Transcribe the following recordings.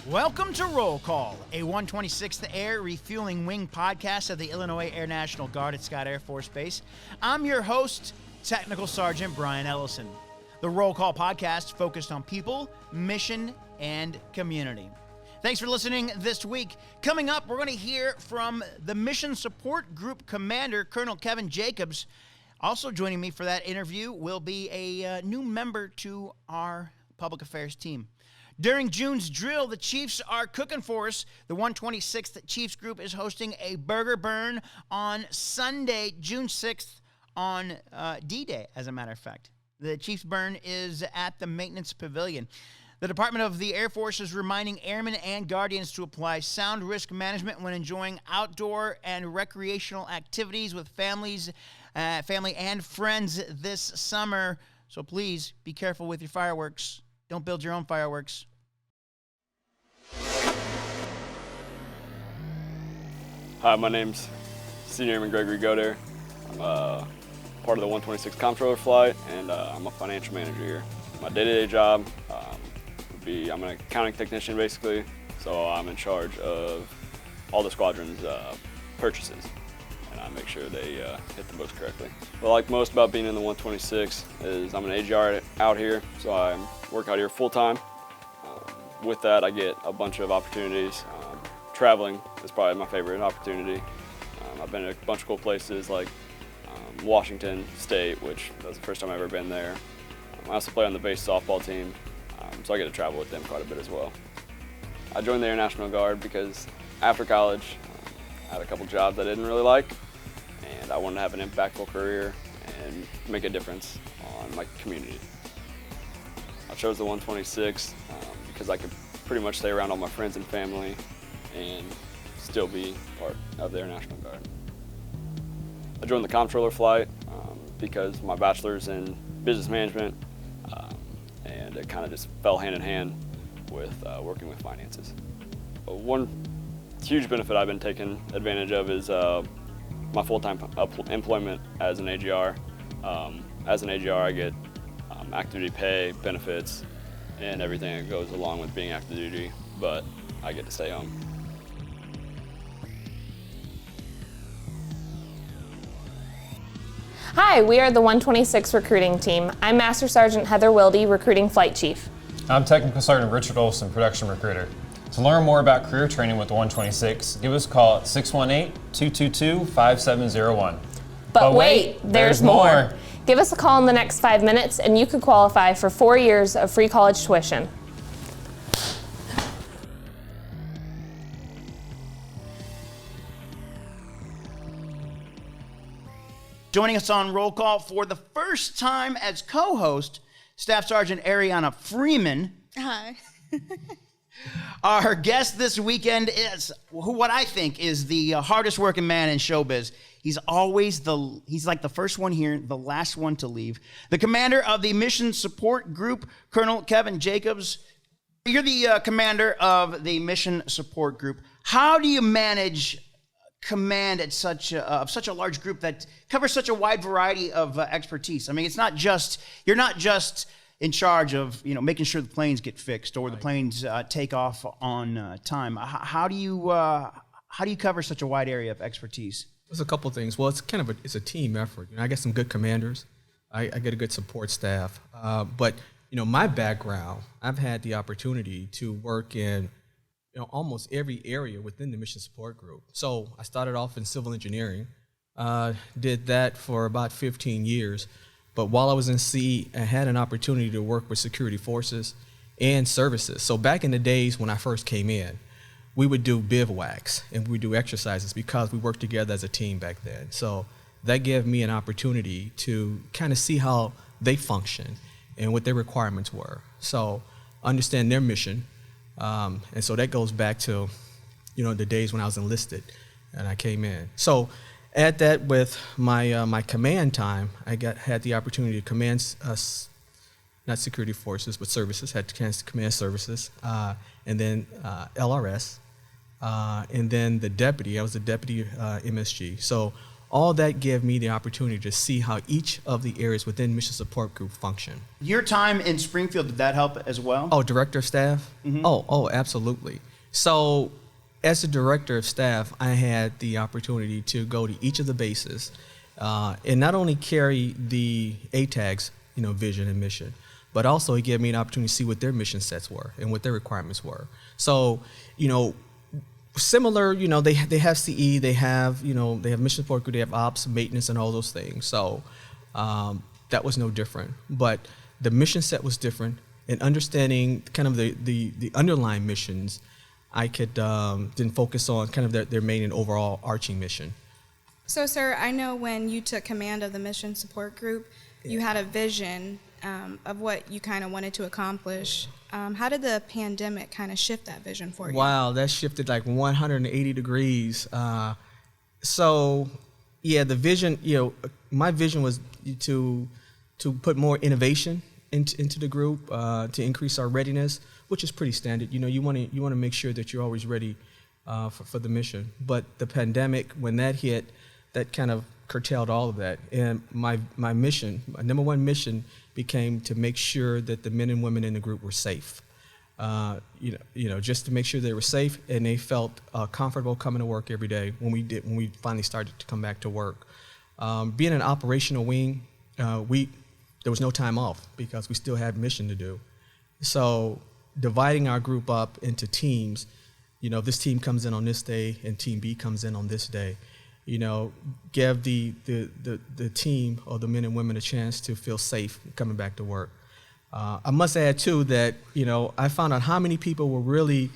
Welcome to Roll Call, a 126th Air Refueling Wing podcast of the Illinois Air National Guard at Scott Air Force Base. I'm your host, Technical Sergeant Brian Ellison. The Roll Call podcast focused on people, mission, and community. Thanks for listening this week. Coming up, we're going to hear from the Mission Support Group Commander, Colonel Kevin Jacobs. Also joining me for that interview will be a new member to our public affairs team. During June's drill, the Chiefs are cooking for us. The 126th Chiefs Group is hosting a burger burn on Sunday, June 6th, on D-Day, as a matter of fact. The Chiefs burn is at the Maintenance Pavilion. The Department of the Air Force is reminding airmen and guardians to apply sound risk management when enjoying outdoor and recreational activities with family and friends this summer. So please be careful with your fireworks. Don't build your own fireworks. Hi, my name's Senior Airman Gregory Goder. I'm part of the 126 Comptroller flight, and I'm a financial manager here. My day-to-day job would be, I'm an accounting technician basically, so I'm in charge of all the squadron's purchases, and I make sure they hit the books correctly. What I like most about being in the 126 is I'm an AGR out here, so I work out here full-time. With that, I get a bunch of opportunities. Traveling is probably my favorite opportunity. I've been to a bunch of cool places like Washington State, which was the first time I've ever been there. I also play on the base softball team, so I get to travel with them quite a bit as well. I joined the Air National Guard because after college, I had a couple jobs I didn't really like, and I wanted to have an impactful career and make a difference on my community. I chose the 126 because I could pretty much stay around all my friends and family and still be part of the Air National Guard. I joined the Comptroller flight because my bachelor's in business management, and it kind of just fell hand in hand with working with finances. One huge benefit I've been taking advantage of is my full-time employment as an AGR. As an AGR, I get active duty pay, benefits, and everything that goes along with being active duty, but I get to stay home. Hi, we are the 126 recruiting team. I'm Master Sergeant Heather Wilde, recruiting flight chief. I'm Technical Sergeant Richard Olson, production recruiter. To learn more about career training with the 126, give us a call at 618-222-5701. But wait, there's more. Give us a call in the next 5 minutes and you could qualify for 4 years of free college tuition. Joining us on Roll Call for the first time as co-host, Staff Sergeant Ariana Freeman. Hi. Our guest this weekend is what I think is the hardest working man in showbiz. He's like the first one here, the last one to leave. The commander of the Mission Support Group, Colonel Kevin Jacobs. You're the commander of the Mission Support Group. How do you manage command at such a large group that covers such a wide variety of expertise? I mean, you're not just in charge of making sure the planes get fixed or the planes take off on time. How do you cover such a wide area of expertise? There's a couple things. Well, it's a team effort. I get some good commanders. I get a good support staff. But my background, I've had the opportunity to work in almost every area within the Mission Support Group. So I started off in civil engineering, did that for about 15 years. But while I was in C, I had an opportunity to work with security forces and services. So back in the days when I first came in, we would do bivouacs and we would do exercises because we worked together as a team back then. So that gave me an opportunity to kind of see how they function and what their requirements were. So understand their mission. And so that goes back to, the days when I was enlisted and I came in. So add that with my my command time, I had the opportunity to command not security forces, but services, had to command services, and then LRS, and then the deputy. I was the deputy MSG. So all that gave me the opportunity to see how each of the areas within Mission Support Group function. Your time in Springfield, did that help as well? Oh, director of staff? Mm-hmm. Oh, absolutely. So as a director of staff, I had the opportunity to go to each of the bases and not only carry the ATAG's vision and mission, but also it gave me an opportunity to see what their mission sets were and what their requirements were. So, similar, they have CE, they have mission support group, they have ops, maintenance, and all those things. So that was no different. But the mission set was different, and understanding kind of the underlying missions, I could then focus on kind of their main and overall arching mission. So, sir, I know when you took command of the mission support group, you had a vision of what you kind of wanted to accomplish. How did the pandemic kind of shift that vision for you? Wow, that shifted like 180 degrees. So, yeah, the vision, my vision was to put more innovation into the group, to increase our readiness, which is pretty standard. You want to make sure that you're always ready for the mission. But the pandemic, when that hit, that kind of curtailed all of that. And my mission, my number one mission, became to make sure that the men and women in the group were safe. Just to make sure they were safe and they felt comfortable coming to work every day when we finally started to come back to work. Being an operational wing, there was no time off because we still had mission to do. So dividing our group up into teams, this team comes in on this day and team B comes in on this day. Give the team or the men and women a chance to feel safe coming back to work. I must add too that I found out how many people were really,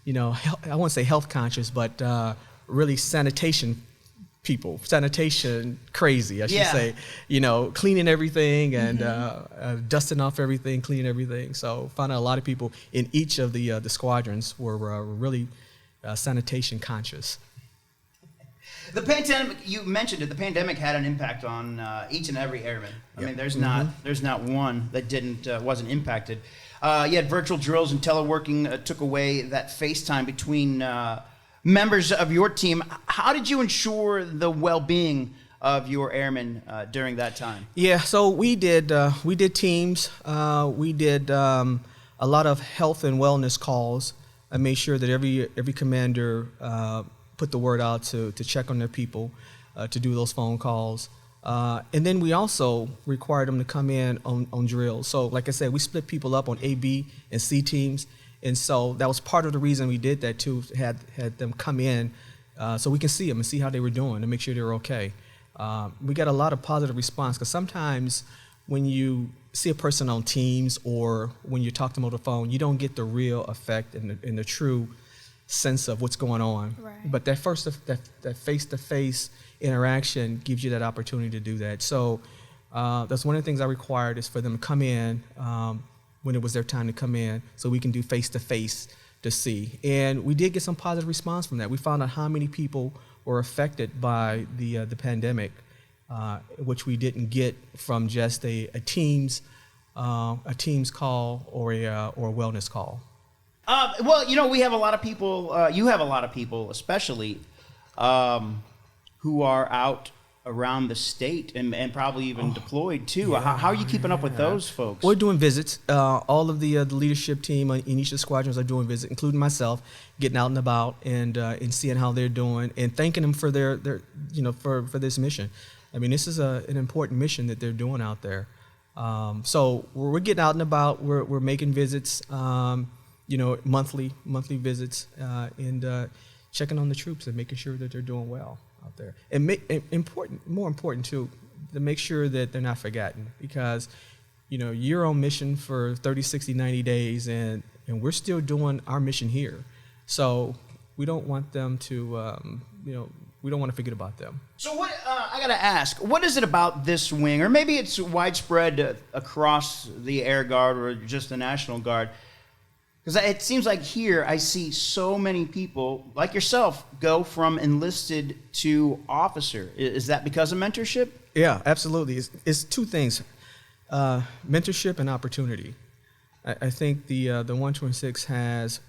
I won't say health conscious, but really sanitation crazy, I should say. Cleaning everything and dusting off everything, cleaning everything. So found out a lot of people in each of the squadrons were really sanitation conscious. The pandemic, you mentioned it, the pandemic had an impact on each and every airman. I mean, there's not one that wasn't impacted. You had virtual drills and teleworking took away that face time between members of your team. How did you ensure the well-being of your airmen during that time? Yeah, so we did teams. We did a lot of health and wellness calls. I made sure that every commander put the word out to check on their people, to do those phone calls. And then we also required them to come in on drills. So like I said, we split people up on A, B, and C teams. And so that was part of the reason we did that too, had them come in so we can see them and see how they were doing and make sure they were okay. We got a lot of positive response because sometimes when you see a person on Teams or when you talk to them on the phone, you don't get the real effect and the true sense of what's going on. Right. But that face-to-face interaction gives you that opportunity to do that. So that's one of the things I required is for them to come in when it was their time to come in so we can do face-to-face to see. And we did get some positive response from that. We found out how many people were affected by the pandemic, which we didn't get from just a Teams call or a wellness call. Well, we have a lot of people, you have a lot of people especially, who are out around the state and probably even deployed too. Yeah, how are you keeping up with those folks? We're doing visits. All of the leadership team in each of the squadrons are doing visits, including myself, getting out and about and seeing how they're doing and thanking them for their for this mission. I mean, this is an important mission that they're doing out there. So we're getting out and about. We're making visits. Monthly visits and checking on the troops and making sure that they're doing well out there. And more important too, to make sure that they're not forgotten because, you're on mission for 30, 60, 90 days and we're still doing our mission here. So we don't want them to, we don't want to forget about them. So what, I got to ask, what is it about this wing, or maybe it's widespread across the Air Guard or just the National Guard? Because it seems like here I see so many people, like yourself, go from enlisted to officer. Is that because of mentorship? Yeah, absolutely. It's two things, mentorship and opportunity. I think the 126 has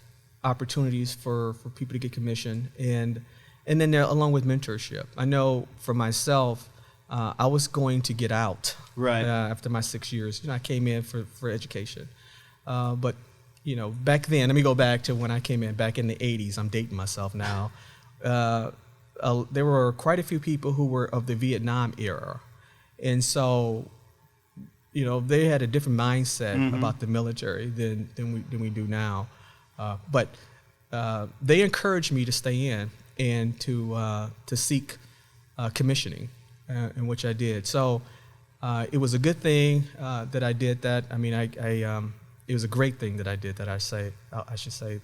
opportunities for people to get commissioned, and And then along with mentorship, I know for myself, I was going to get out after my 6 years. I came in for education, but back then, let me go back to when I came in back in the 80s. I'm dating myself now. There were quite a few people who were of the Vietnam era, and so they had a different mindset about the military than we do now. But they encouraged me to stay in and to seek commissioning, in which I did. So it was a good thing that I did that. I mean, it was a great thing that I did that. I should say,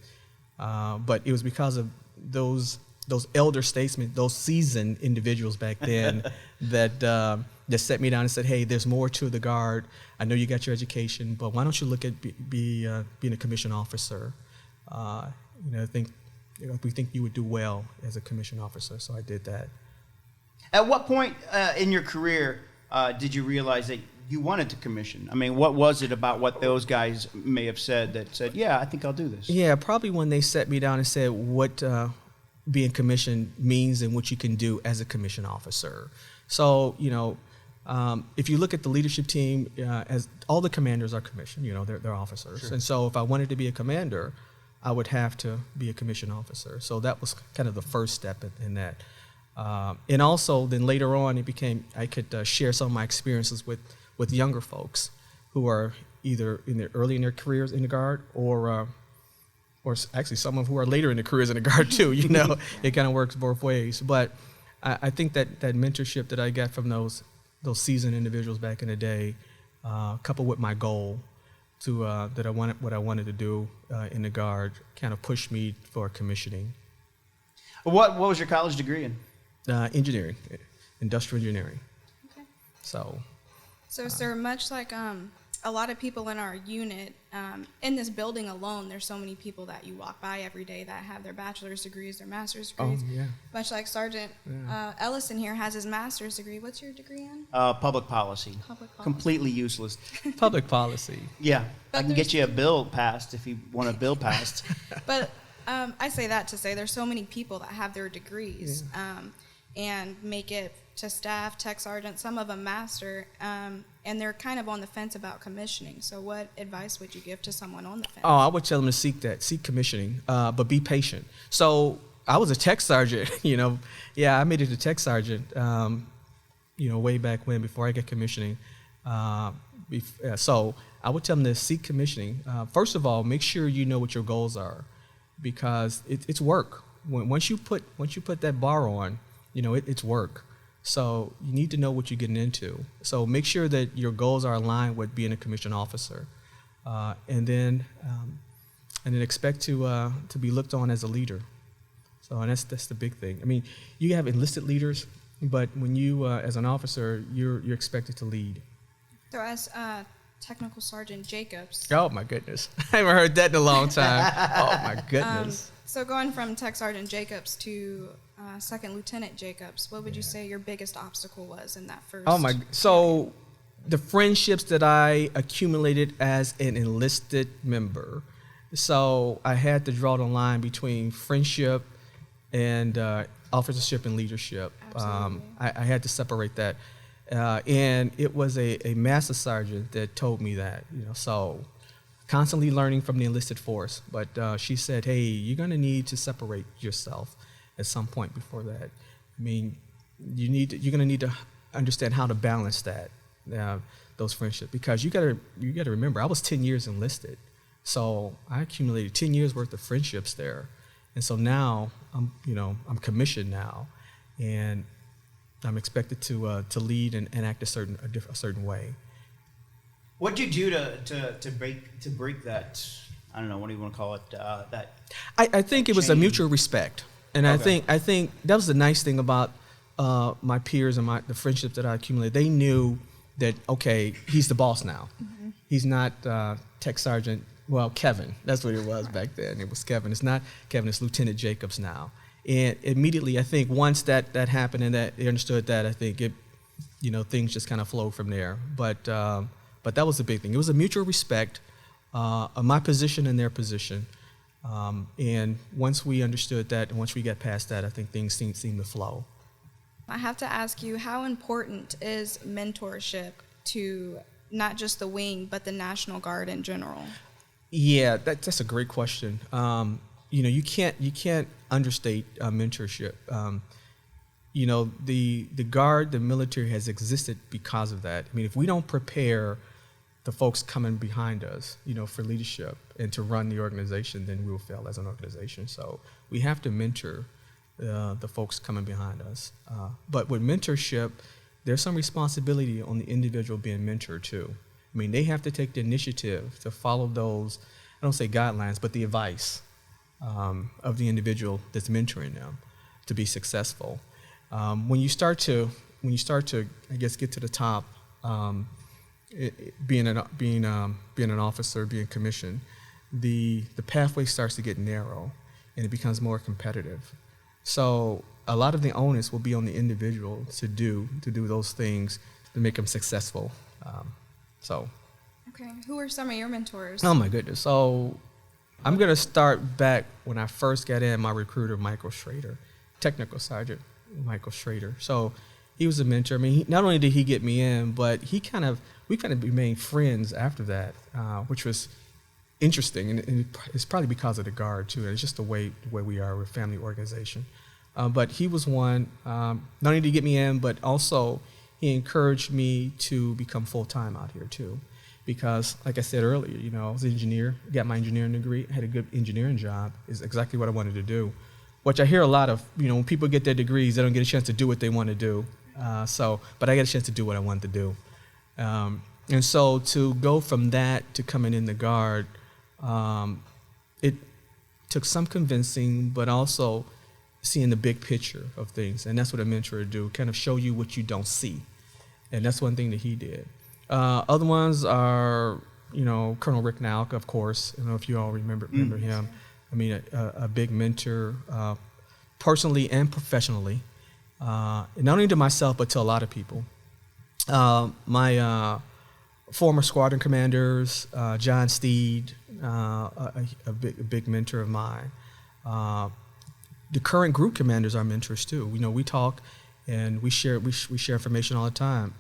but it was because of those elder statesmen, those seasoned individuals back then that set me down and said, "Hey, there's more to the Guard. I know you got your education, but why don't you look at being a commissioned officer? We think you would do well as a commissioned officer." So I did that. At what point in your career did you realize that you wanted to commission? I mean, what was it about what those guys may have said that said, "Yeah, I think I'll do this"? Yeah, probably when they set me down and said what being commissioned means and what you can do as a commissioned officer. So, if you look at the leadership team, as all the commanders are commissioned, they're officers. Sure. And so if I wanted to be a commander, I would have to be a commissioned officer. So that was kind of the first step in that. And also then later on, I could share some of my experiences with younger folks who are either early in their careers in the Guard or actually some of who are later in their careers in the Guard too. It kind of works both ways. But I think that mentorship that I got from those seasoned individuals back in the day, coupled with my goal what I wanted to do in the Guard, kind of pushed me for commissioning. What was your college degree in? Engineering, industrial engineering. Okay. So, sir, much like a lot of people in our unit, in this building alone, there's so many people that you walk by every day that have their bachelor's degrees, their master's degrees. Oh, yeah. Much like Sergeant Ellison here has his master's degree. What's your degree in? Public policy. Public policy. Completely useless. Public policy. Yeah, But I can get you a bill passed if you want a bill passed. But I say that to say there's so many people that have their degrees and make it to staff, tech sergeant, some of them master, and they're kind of on the fence about commissioning. So what advice would you give to someone on the fence? Oh, I would tell them to seek commissioning, but be patient. So I was a tech sergeant, I made it to tech sergeant, way back when, before I got commissioning. So I would tell them to seek commissioning. First of all, make sure you know what your goals are, because it's work. Once you put that bar on, it's work. So you need to know what you're getting into. So make sure that your goals are aligned with being a commissioned officer, and then expect to be looked on as a leader. So that's the big thing. I mean, you have enlisted leaders, but when you as an officer, you're expected to lead. So as Technical Sergeant Jacobs. Oh my goodness, I haven't heard that in a long time. Oh my goodness. So going from Tech Sergeant Jacobs to Second Lieutenant Jacobs, what would you say your biggest obstacle was in that first? So the friendships that I accumulated as an enlisted member. So I had to draw the line between friendship and officership and leadership. I had to separate that. And it was a master sergeant that told me that, so constantly learning from the enlisted force. But she said, hey, you're going to need to separate yourself at some point before that. I mean, you're going to need to understand how to balance that, those friendships, because you got to remember, I was 10 years enlisted. So I accumulated 10 years worth of friendships there. And so now I'm commissioned now, and I'm expected to lead and act a certain way. What did you do to break that? I don't know. What do you want to call it? That I think it was a mutual respect, and okay. I think that was the nice thing about my peers and the friendships that I accumulated. They knew that he's the boss now. Mm-hmm. He's not Tech Sergeant. Well, Kevin. That's what it was back then. It was Kevin. It's not Kevin. It's Lieutenant Jacobs now. And immediately, I think once that happened and that they understood that, I think it, things just kind of flowed from there. But that was the big thing. It was a mutual respect of my position and their position, And once we understood that, and once we got past that, I think things seemed to flow. I have to ask you, how important is mentorship to not just the wing, but the National Guard in general? Yeah, that's a great question. You can't understate mentorship. The Guard, the military has existed because of that. I mean, if we don't prepare the folks coming behind us, for leadership and to run the organization, then we will fail as an organization. So we have to mentor the folks coming behind us. But with mentorship, there's some responsibility on the individual being mentored too. I mean, they have to take the initiative to follow those, I don't say guidelines, but the advice of the individual that's mentoring them to be successful. When you start to, I guess, get to the top, being an officer, being commissioned, the pathway starts to get narrow, and it becomes more competitive. So a lot of the onus will be on the individual to do those things to make them successful. Okay, who are some of your mentors? Oh my goodness. So I'm gonna start back when I first got in. My recruiter, Michael Schrader, Technical Sergeant Michael Schrader. So he was a mentor. I mean, not only did he get me in, but we kind of remained friends after that, which was interesting, and it's probably because of the Guard too. It's just the way we are. We're a family organization. But he was one, not only did he get me in, but also he encouraged me to become full-time out here too. Because, like I said earlier, I was an engineer, got my engineering degree, had a good engineering job, is exactly what I wanted to do. Which I hear a lot of, when people get their degrees, they don't get a chance to do what they want to do. But I got a chance to do what I wanted to do. And so to go from that to coming in the Guard, it took some convincing, but also seeing the big picture of things. And that's what a mentor would do, kind of show you what you don't see. And that's one thing that he did. Other ones are, Colonel Rick Nalk, of course. I don't know if you all remember him. I mean, a big mentor, personally and professionally, and not only to myself, but to a lot of people. My former squadron commanders, John Steed, a big mentor of mine. The current group commanders are mentors too. We talk and we share information all the time.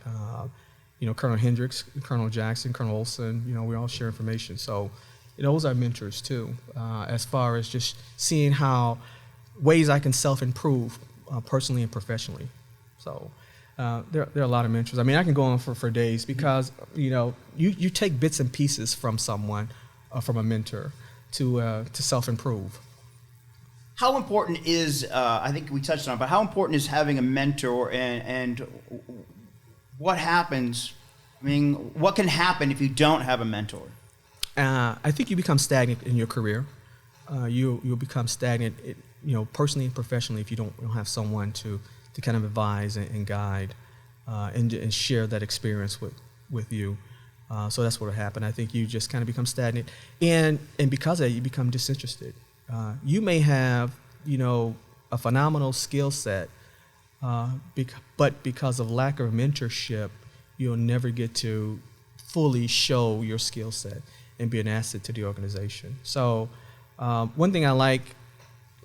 Colonel Hendricks, Colonel Jackson, Colonel Olson, we all share information. So those are mentors too, as far as just seeing how ways I can self-improve personally and professionally. So there are a lot of mentors. I mean, I can go on for days because, you take bits and pieces from someone, from a mentor to self-improve. How important is, I think we touched on it, but how important is having a mentor and what happens, what can happen if you don't have a mentor? I think you become stagnant in your career. You'll become stagnant, personally and professionally, if you don't have someone to kind of advise and guide and share that experience with you. So that's what will happen. I think you just kind of become stagnant, and because of that, you become disinterested. You may have, a phenomenal skill set, but because of lack of mentorship, you'll never get to fully show your skill set and be an asset to the organization. So one thing I like,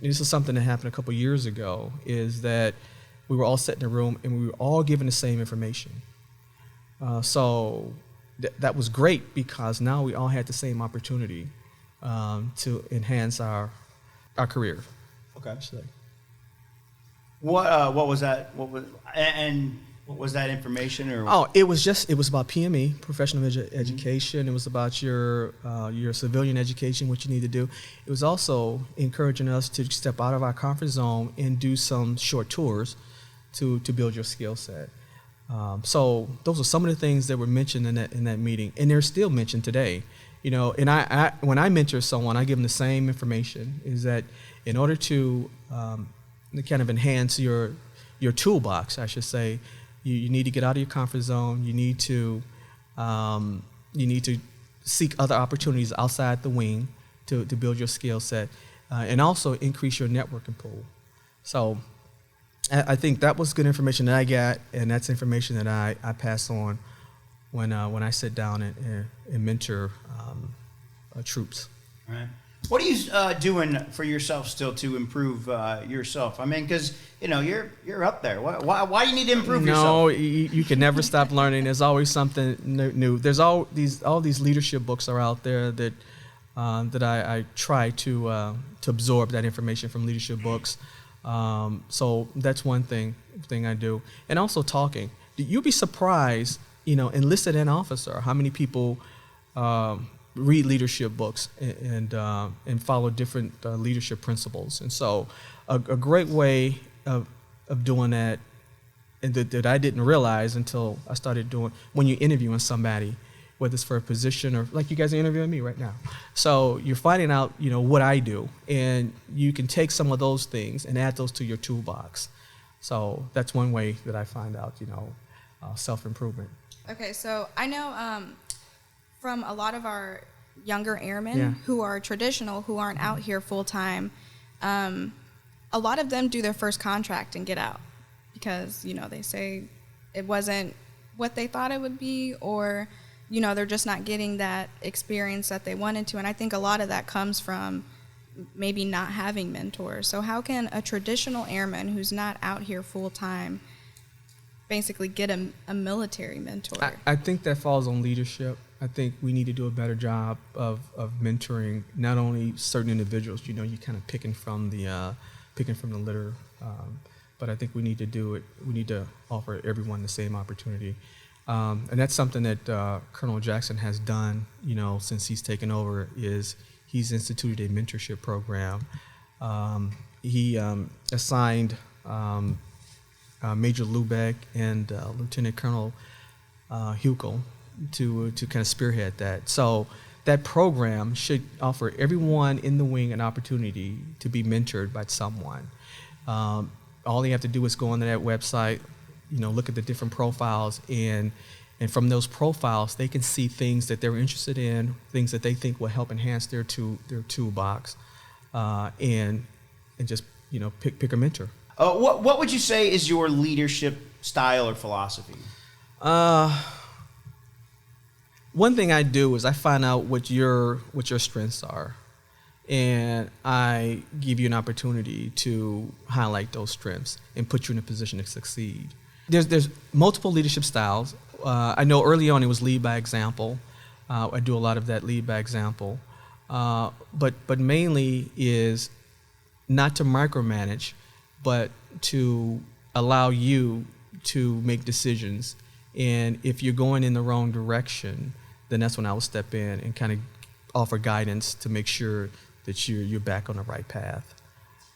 and this is something that happened a couple years ago, is that we were all sitting in a room and we were all given the same information. So that was great because now we all had the same opportunity to enhance our career. Okay. What was that? What was that information? Or it was about PME, professional education. Mm-hmm. It was about your civilian education, what you need to do. It was also encouraging us to step out of our comfort zone and do some short tours to build your skill set. So those are some of the things that were mentioned in that meeting, and they're still mentioned today. And I when I mentor someone, I give them the same information. Is that in order to kind of enhance your toolbox, I should say, you need to get out of your comfort zone. You need to seek other opportunities outside the wing to build your skill set, and also increase your networking pool. So I think that was good information that I got, and that's information that I pass on when I sit down and mentor troops. All right. What are you doing for yourself still to improve yourself? I mean, because you're up there. Why do you need to improve yourself? No, you can never stop learning. There's always something new. There's all these leadership books are out there that I try to absorb that information from leadership books. So that's one thing I do, and also talking. You'll be surprised, enlisted and officer, how many people read leadership books and follow different leadership principles. And so a great way of doing that, and that I didn't realize until I started doing, when you're interviewing somebody, whether it's for a position or like you guys are interviewing me right now. So you're finding out, what I do, and you can take some of those things and add those to your toolbox. So that's one way that I find out, self-improvement. Okay, so I know from a lot of our younger airmen who are traditional, who aren't out here full time, a lot of them do their first contract and get out because, they say it wasn't what they thought it would be, or, they're just not getting that experience that they wanted to. And I think a lot of that comes from maybe not having mentors. So how can a traditional airman who's not out here full time basically get a military mentor? I think that falls on leadership. I think we need to do a better job of mentoring not only certain individuals. You kind of picking from the litter, but I think we need to do it. We need to offer everyone the same opportunity, and that's something that Colonel Jackson has done. Since he's taken over, is he's instituted a mentorship program. He assigned Major Lubeck and Lieutenant Colonel Hukel to kind of spearhead that. So that program should offer everyone in the wing an opportunity to be mentored by someone. All they have to do is go onto that website, look at the different profiles, and from those profiles they can see things that they're interested in, things that they think will help enhance their toolbox, and just pick a mentor. What would you say is your leadership style or philosophy? One thing I do is I find out what your strengths are, and I give you an opportunity to highlight those strengths and put you in a position to succeed. There's multiple leadership styles. I know early on it was lead by example. I do a lot of that lead by example, but mainly is not to micromanage, but to allow you to make decisions. And if you're going in the wrong direction, then that's when I will step in and kind of offer guidance to make sure that you're back on the right path.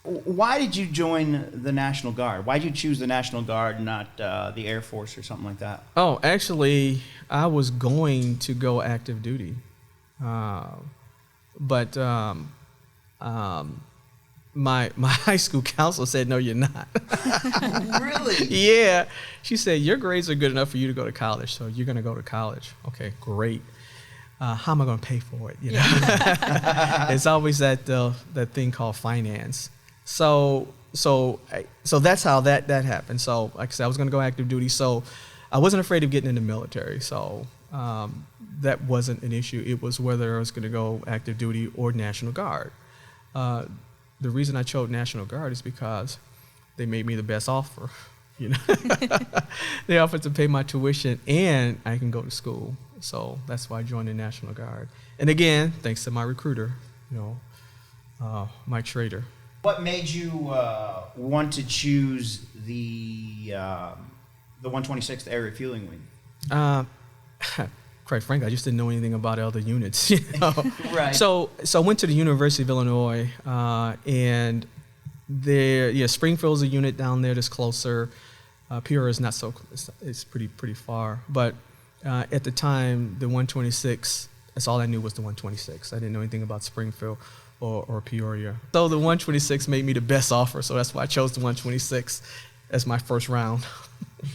Why did you join the National Guard? Why did you choose the National Guard, not the Air Force or something like that? Oh, actually, I was going to go active duty, but my high school counselor said, "No, you're not." Really? Yeah. She said, "Your grades are good enough for you to go to college, so you're going to go to college." Okay, great. How am I going to pay for it? It's always that thing called finance. So that's how that happened. So like I said, I was going to go active duty. So I wasn't afraid of getting in the military. So that wasn't an issue. It was whether I was going to go active duty or National Guard. The reason I chose National Guard is because they made me the best offer. They offered to pay my tuition and I can go to school. So that's why I joined the National Guard. And again, thanks to my recruiter, Mike Schrader. What made you want to choose the 126th Air Refueling Wing? Quite frankly, I just didn't know anything about other units. Right. So I went to the University of Illinois, and there, Springfield's a unit down there that's closer. Peoria is not so. It's pretty far. But at the time, the 126. That's all I knew was the 126. I didn't know anything about Springfield or Peoria. So the 126 made me the best offer. So that's why I chose the 126 as my first round.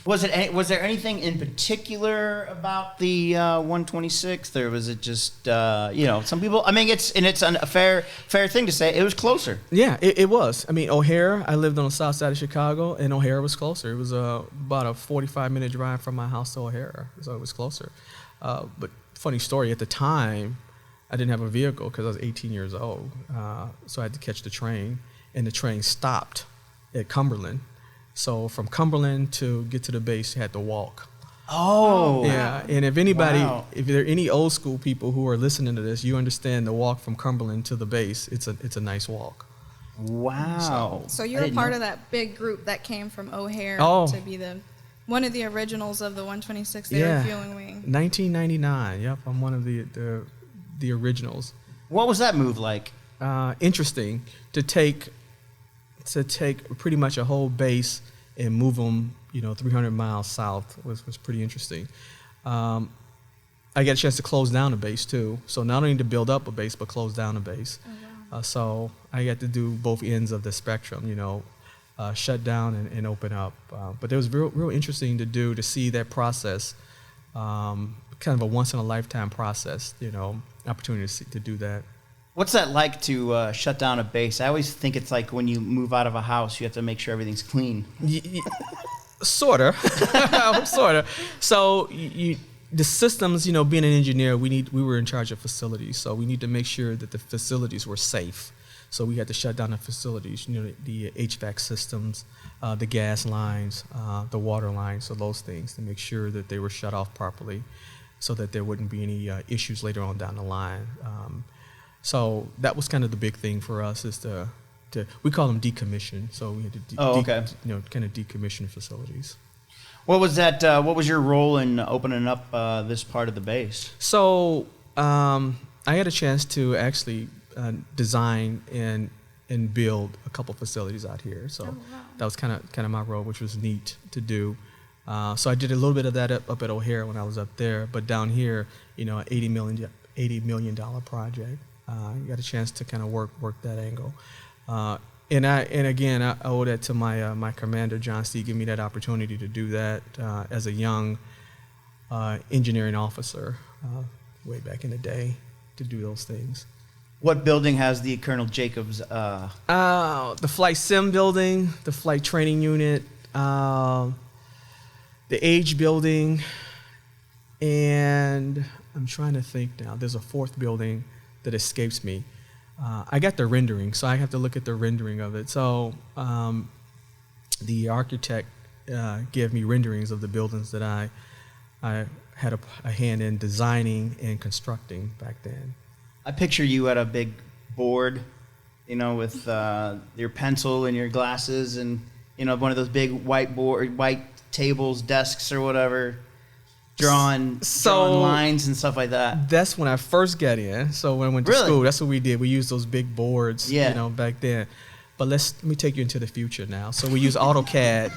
Was there anything in particular about the 126th, or was it just some people? I mean, it's a fair thing to say. It was closer. Yeah, it was. I mean, O'Hare. I lived on the south side of Chicago, and O'Hare was closer. It was about a 45-minute drive from my house to O'Hare, so it was closer. But funny story. At the time, I didn't have a vehicle because I was 18 years old. So I had to catch the train, and the train stopped at Cumberland. So from Cumberland to get to the base, you had to walk. Oh. Yeah, and if anybody, Wow. if there are any old school people who are listening to this, you understand the walk from Cumberland to the base. It's a nice walk. Wow. So you're a part of that big group that came from O'Hare Oh. to be one of the originals of the 126th Air Yeah, Refueling Wing. 1999. Yep, I'm one of the originals. What was that move like? Interesting to take pretty much a whole base and move them, 300 miles south was pretty interesting. I got a chance to close down a base too. So not only to build up a base, but close down a base. Oh, wow. So I got to do both ends of the spectrum, shut down and open up. But it was real interesting to see that process, kind of a once in a lifetime process, opportunity to do that. What's that like to shut down a base? I always think it's like when you move out of a house, you have to make sure everything's clean. Sorta. So the systems, being an engineer, we were in charge of facilities, so we need to make sure that the facilities were safe. So we had to shut down the facilities, the HVAC systems, the gas lines, the water lines, so those things, to make sure that they were shut off properly, so that there wouldn't be any issues later on down the line. So that was kind of the big thing for us, is we call them decommission. So we had to kind of decommission facilities. What was that? What was your role in opening up this part of the base? So I had a chance to actually design and build a couple facilities out here. So that was kind of my role, which was neat to do. So I did a little bit of that up at O'Hare when I was up there, but down here, an $80 million project. You got a chance to kind of work that angle. And again, I owe that to my commander, John Stee, giving me that opportunity to do that as a young engineering officer way back in the day, to do those things. What building has the Colonel Jacobs? The flight sim building, the flight training unit, the age building, and I'm trying to think now. There's a fourth building that escapes me. I got the rendering, so I have to look at the rendering of it. So the architect gave me renderings of the buildings that I had a hand in designing and constructing back then. I picture you at a big board, with your pencil and your glasses, and one of those big white tables, desks, or whatever. Drawing lines and stuff like that. That's when I first got in. So when I went to school, that's what we did. We used those big boards, back then. But let me take you into the future now. So we use AutoCAD.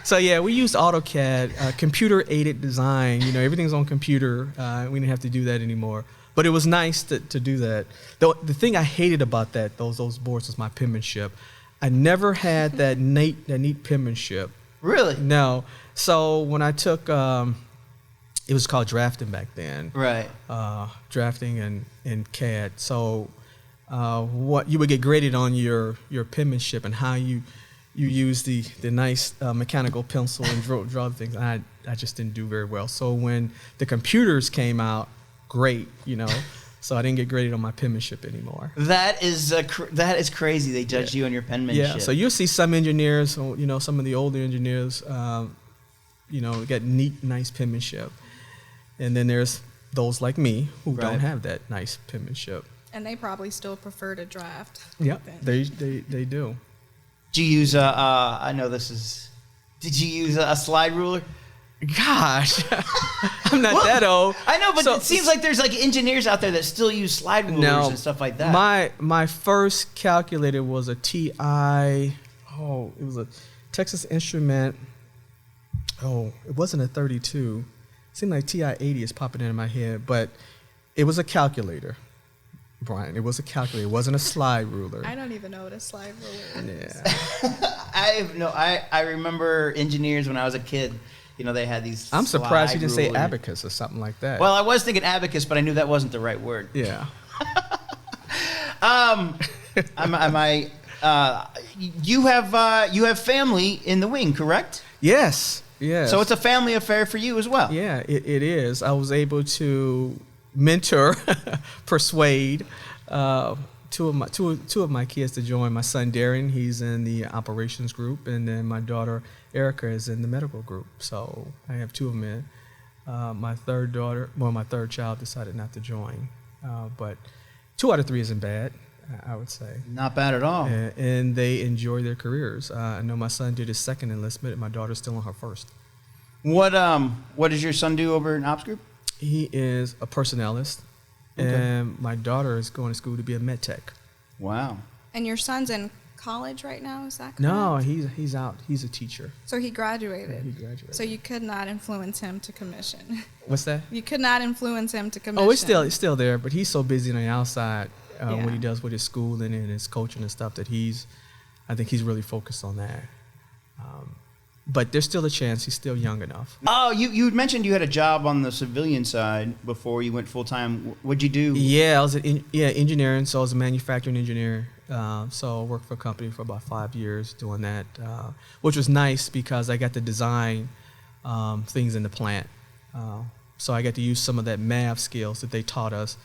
So yeah, we used AutoCAD, computer-aided design. Everything's on computer. We didn't have to do that anymore. But it was nice to do that. The thing I hated about those boards was my penmanship. I never had that neat penmanship. Really? No. So when I took it was called drafting back then. Right. Drafting and CAD. So what you would get graded on your penmanship and how you use the nice mechanical pencil and draw things. I just didn't do very well. So when the computers came out, great, so I didn't get graded on my penmanship anymore. That is crazy. They judge you on your penmanship. Yeah. So you'll see some engineers, some of the older engineers, got neat, nice penmanship. And then there's those like me who don't have that nice penmanship. And they probably still prefer to draft. Yeah, they do. Do you use I know this is. Did you use a slide ruler? Gosh, I'm not that old. I know, but it seems like there's engineers out there that still use slide rulers and stuff like that. My first calculator was a TI. It was a Texas Instrument. It wasn't a 32. It seemed like TI-80 is popping into my head, but it was a calculator, Brian. It was a calculator. It wasn't a slide ruler. I don't even know what a slide ruler is. Yeah. I remember engineers when I was a kid. They had these. I'm surprised you didn't say rulers. abacus or something like that. Well, I was thinking abacus, but I knew that wasn't the right word. Yeah. You have family in the wing, correct? Yes. So it's a family affair for you as well. Yeah, it is. I was able to mentor, persuade two of my kids to join. My son Darren, he's in the operations group, and then my daughter Erica is in the medical group. So I have two of them in. My third child decided not to join, but 2 out of 3 isn't bad, I would say. Not bad at all. And they enjoy their careers. I know my son did his second enlistment, and my daughter's still on her first. What does your son do over in Ops Group? He is a personnelist, and my daughter is going to school to be a med tech. Wow. And your son's in college right now, is that correct? No, he's out. He's a teacher. So he graduated. Yeah, he graduated. So you could not influence him to commission. What's that? You could not influence him to commission. Oh, it's still there, but he's so busy on the outside Yeah. what he does with his schooling and his coaching and stuff that I think he's really focused on that. But there's still a chance. He's still young enough. Oh, you mentioned you had a job on the civilian side before you went full time. What'd you do? Yeah, I was engineering. So I was a manufacturing engineer. So I worked for a company for about 5 years doing that, which was nice because I got to design things in the plant. So I got to use some of that math skills that they taught us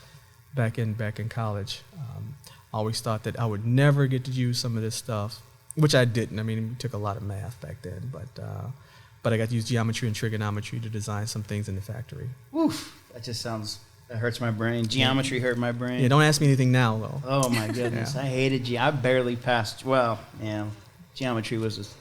back in college. I always thought that I would never get to use some of this stuff, which I didn't. I mean, we took a lot of math back then, but I got to use geometry and trigonometry to design some things in the factory. Oof, that hurts my brain. Geometry hurt my brain. Yeah, don't ask me anything now, though. Oh my goodness, Yeah. I hated I barely passed. Well, yeah, geometry was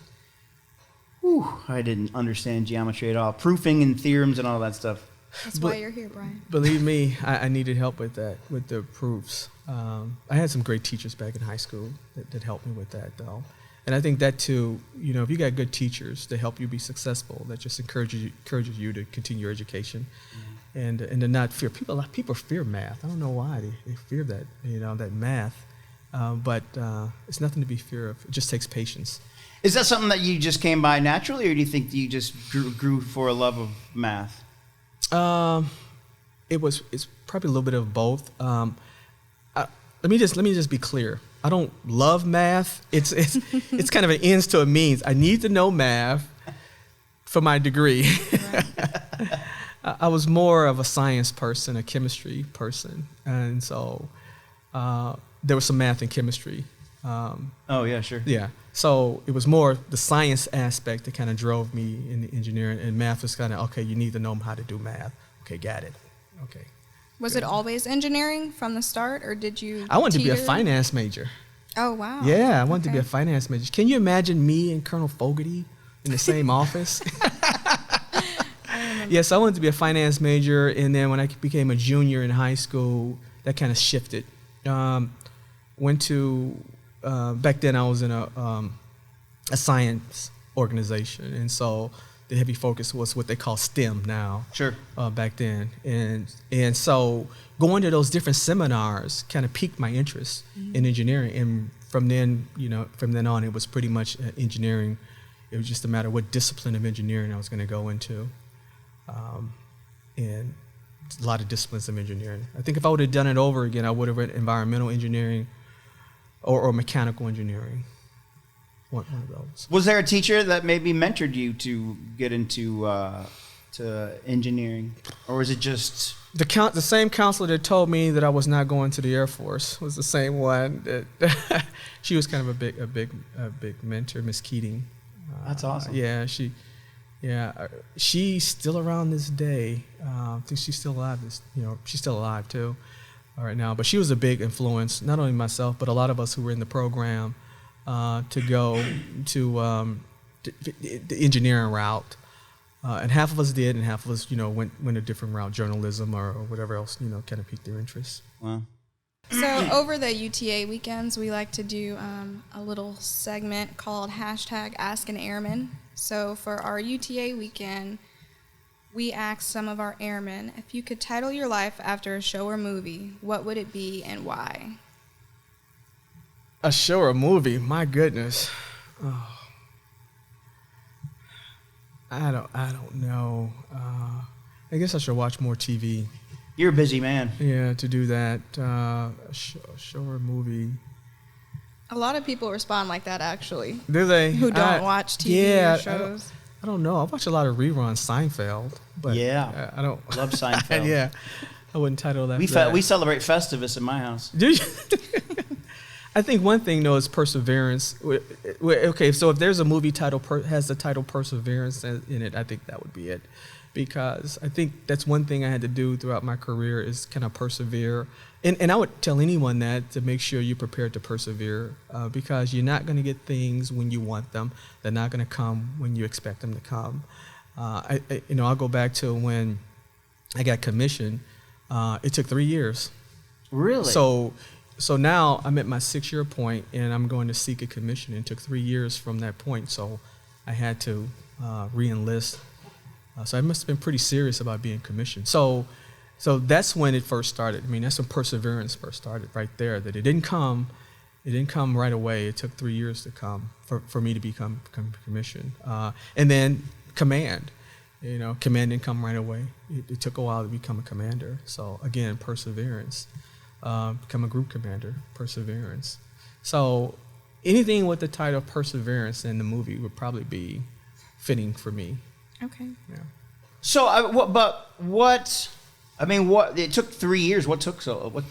I didn't understand geometry at all. Proofing and theorems and all that stuff. That's why you're here, Brian. Believe me, I needed help with that, with the proofs. I had some great teachers back in high school that helped me with that, though. And I think that, too, if you got good teachers to help you be successful, that just encourages you to continue your education and to not fear. People fear math. I don't know why. They fear that, that math. But it's nothing to be fear of. It just takes patience. Is that something that you just came by naturally, or do you think you just grew for a love of math? It's probably a little bit of both. Let me just be clear. I don't love math. It's kind of an ends to a means. I need to know math for my degree. I was more of a science person, a chemistry person, and so there was some math and chemistry. Oh yeah, sure. Yeah. So it was more the science aspect that kind of drove me in the engineering, and math was kind of, okay, you need to know how to do math. Okay, got it. Okay. Was it always engineering from the start, or did you I wanted to be a teeter? finance major. Oh, wow. Yeah, I wanted to be a Okay. finance major. Can you imagine me and Colonel Fogarty in the same office? Yes, I wanted to be a finance major, and then when I became a junior in high school, that kind of shifted. Went to back then I was in a science organization, and so the heavy focus was what they call STEM now. Sure. Back then, and so going to those different seminars kind of piqued my interest in engineering, and from then on, it was pretty much engineering. It was just a matter of what discipline of engineering I was going to go into, and a lot of disciplines of engineering. I think if I would have done it over again, I would have read environmental engineering or mechanical engineering. One of those. Was there a teacher that maybe mentored you to get into to engineering, or was it just The same counselor that told me that I was not going to the Air Force was the same one that she was kind of a big mentor, Miss Keating. That's awesome. She's still around this day. I think she's still alive. She's still alive too, right now. But she was a big influence, not only myself, but a lot of us who were in the program to go to the engineering route. And half of us did, and half of us, went a different route, journalism or whatever else, kind of piqued their interest. Wow. So over the UTA weekends, we like to do a little segment called #AskAnAirman. So for our UTA weekend, we asked some of our airmen, if you could title your life after a show or movie, what would it be and why? A show or a movie? My goodness. Oh. I don't know. I guess I should watch more TV. You're a busy man. Yeah, to do that. A show or a movie. A lot of people respond like that, actually, Do they? who don't watch TV or shows. I don't know. I watch a lot of reruns, Seinfeld. But Yeah. I don't. Love Seinfeld. Yeah. I wouldn't title that. We celebrate Festivus in my house. Do you? I think one thing though is perseverance. Okay, so if there's a movie title has the title Perseverance in it, I think that would be it, because I think that's one thing I had to do throughout my career is kind of persevere, and I would tell anyone that to make sure you're prepared to persevere, because you're not going to get things when you want them. They're not going to come when you expect them to come. I'll go back to when I got commissioned. It took 3 years. Really? So now I'm at my 6-year point, and I'm going to seek a commission. It took 3 years from that point, so I had to re-enlist. So I must have been pretty serious about being commissioned. So that's when it first started. I mean, that's when perseverance first started, right there. That it didn't come right away. It took 3 years to come for me to become commissioned. And then command. Command didn't come right away. It took a while to become a commander. So again, perseverance. Become a group commander, perseverance. So anything with the title Perseverance in the movie would probably be fitting for me. Okay. Yeah. So, it took 3 years. What took so? What?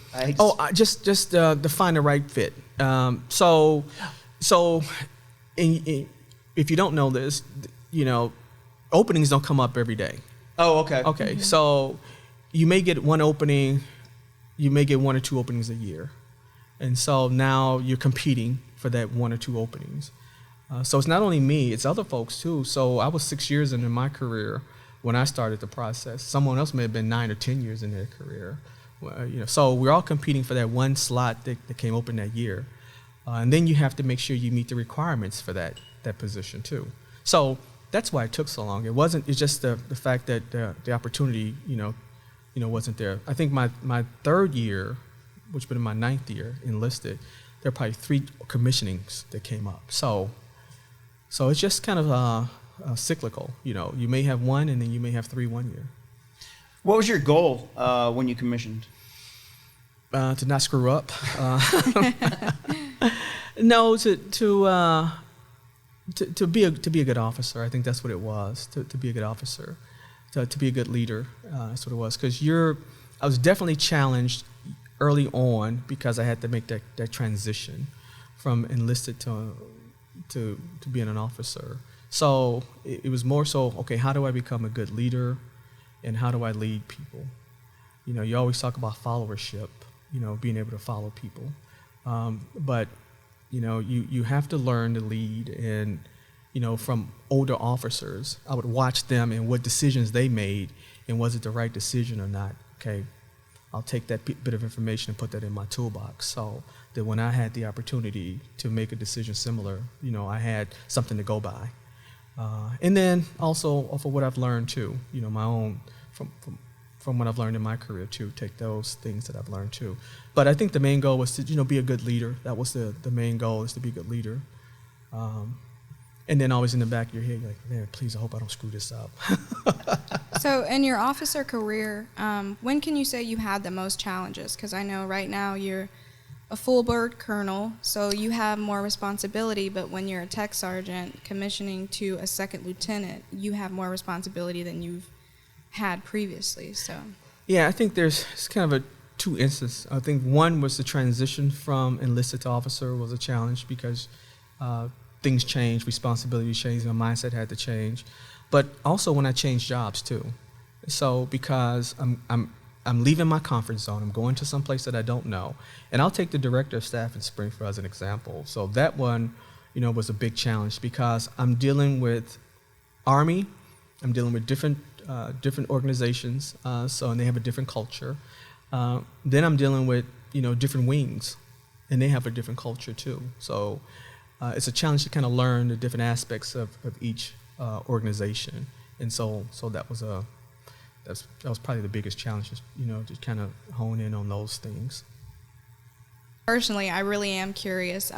Just to find the right fit. If you don't know this, openings don't come up every day. Oh, okay. Okay, so you may get one opening. You may get 1 or 2 openings a year. And so now you're competing for that 1 or 2 openings. So it's not only me, it's other folks too. So I was 6 years into my career when I started the process. Someone else may have been 9 or 10 years in their career. So we're all competing for that one slot that came open that year. And then you have to make sure you meet the requirements for that position too. So that's why it took so long. It's just the fact that the opportunity, wasn't there. I think my 3rd year, which would have been my 9th year enlisted, there are probably 3 commissionings that came up. So it's just kind of cyclical. You may have 1 and then you may have 3 1 year. What was your goal when you commissioned? To not screw up. No, to be a good officer. I think that's what it was. To be a good officer. To be a good leader, that's what it was. Because I was definitely challenged early on because I had to make that transition from enlisted to being an officer. So it was more so, okay, how do I become a good leader, and how do I lead people? You always talk about followership, being able to follow people, but you have to learn to lead and. From older officers, I would watch them and what decisions they made, and was it the right decision or not? Okay, I'll take that bit of information and put that in my toolbox, so that when I had the opportunity to make a decision similar, I had something to go by. And then also off of what I've learned too, my own from what I've learned in my career too, take those things that I've learned too. But I think the main goal was to be a good leader. That was the main goal, is to be a good leader. And then always in the back of your head, you're like, man, please, I hope I don't screw this up. So in your officer career, when can you say you had the most challenges? Because I know right now you're a full bird colonel, so you have more responsibility, but when you're a tech sergeant commissioning to a 2nd lieutenant, you have more responsibility than you've had previously. So yeah, I think it's kind of 2 instances. I think one was the transition from enlisted to officer was a challenge because things changed, responsibilities changed, my mindset had to change. But also when I changed jobs too. So because I'm leaving my comfort zone, I'm going to some place that I don't know. And I'll take the director of staff in Springfield as an example. So that one, was a big challenge because I'm dealing with Army, I'm dealing with different organizations, and they have a different culture. Then I'm dealing with, different wings, and they have a different culture too. So it's a challenge to kind of learn the different aspects of each organization, and so that was probably the biggest challenge, to kind of hone in on those things. Personally, I really am curious.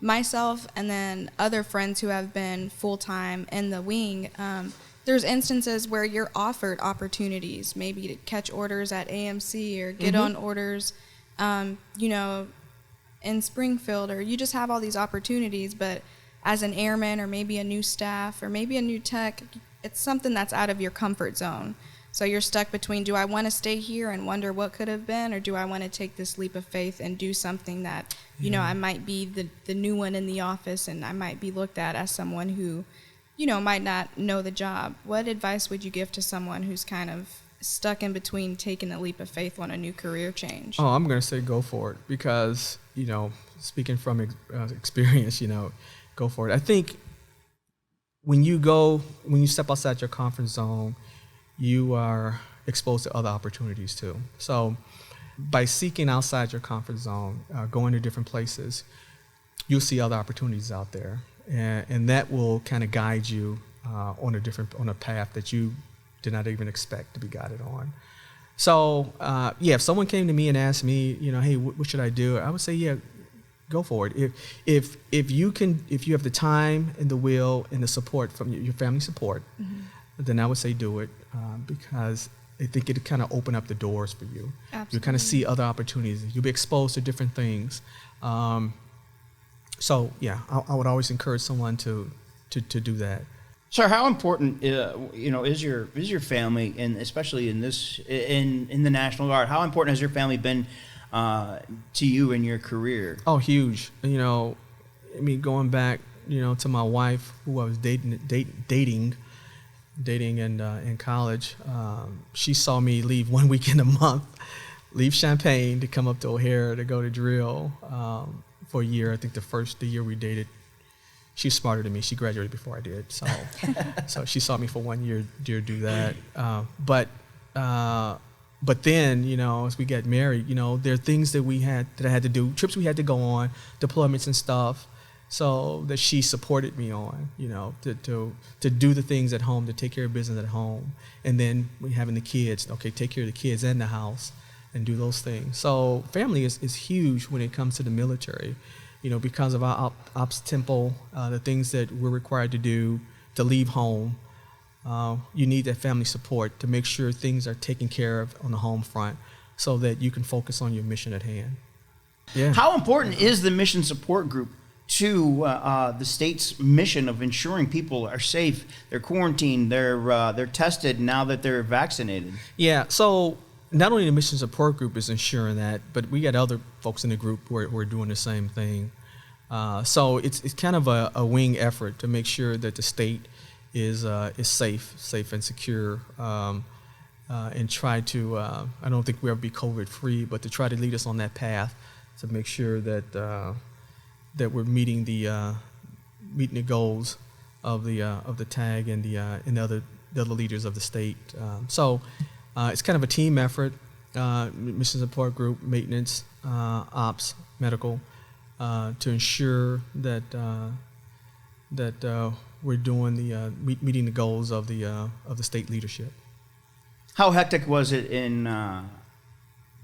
Myself and then other friends who have been full-time in the wing, there's instances where you're offered opportunities, maybe to catch orders at AMC or get on orders, in Springfield, or you just have all these opportunities, but as an airman or maybe a new staff or maybe a new tech, it's something that's out of your comfort zone. So you're stuck between, do I want to stay here and wonder what could have been, or do I want to take this leap of faith and do something that, I might be the new one in the office, and I might be looked at as someone who, might not know the job. What advice would you give to someone who's kind of stuck in between taking a leap of faith on a new career change? Oh, I'm going to say go for it because, speaking from experience, go for it. I think when you step outside your comfort zone, you are exposed to other opportunities too. So by seeking outside your comfort zone, going to different places, you'll see other opportunities out there. And that will kind of guide you on a path that you did not even expect to be guided on. So if someone came to me and asked me, hey, what should I do? I would say, yeah, go for it. If you have the time and the will and the support from your family support, then I would say do it because I think it kind of open up the doors for you. Absolutely. You kind of see other opportunities. You'll be exposed to different things. So yeah, I would always encourage someone to do that. Sir, how important is your family, and especially in the National Guard? How important has your family been to you in your career? Oh, huge. Going back, to my wife, who I was dating in college. She saw me leave 1 weekend a month, leave Champaign to come up to O'Hare to go to drill for a year. I think the year we dated, she was smarter than me. She graduated before I did, so she saw me for 1 year do that. But then, as we got married, there are things that I had to do, trips we had to go on, deployments and stuff, so that she supported me on, to do the things at home, to take care of business at home, and then we having the kids, take care of the kids and the house, and do those things. So family is huge when it comes to the military. Because of our ops tempo, the things that we're required to do to leave home, you need that family support to make sure things are taken care of on the home front so that you can focus on your mission at hand. Yeah. How important is the mission support group to the state's mission of ensuring people are safe, they're quarantined, they're tested now that they're vaccinated? Yeah, so not only the mission support group is ensuring that, but we got other folks in the group who are doing the same thing. So it's kind of a wing effort to make sure that the state is safe and secure, and try to. I don't think we'll ever be COVID free, but to try to lead us on that path to make sure that we're meeting the goals of the TAG and the other leaders of the state. So it's kind of a team effort. Mission support group, maintenance, ops, medical, to ensure that we're doing meeting the goals of the state leadership. How hectic was it in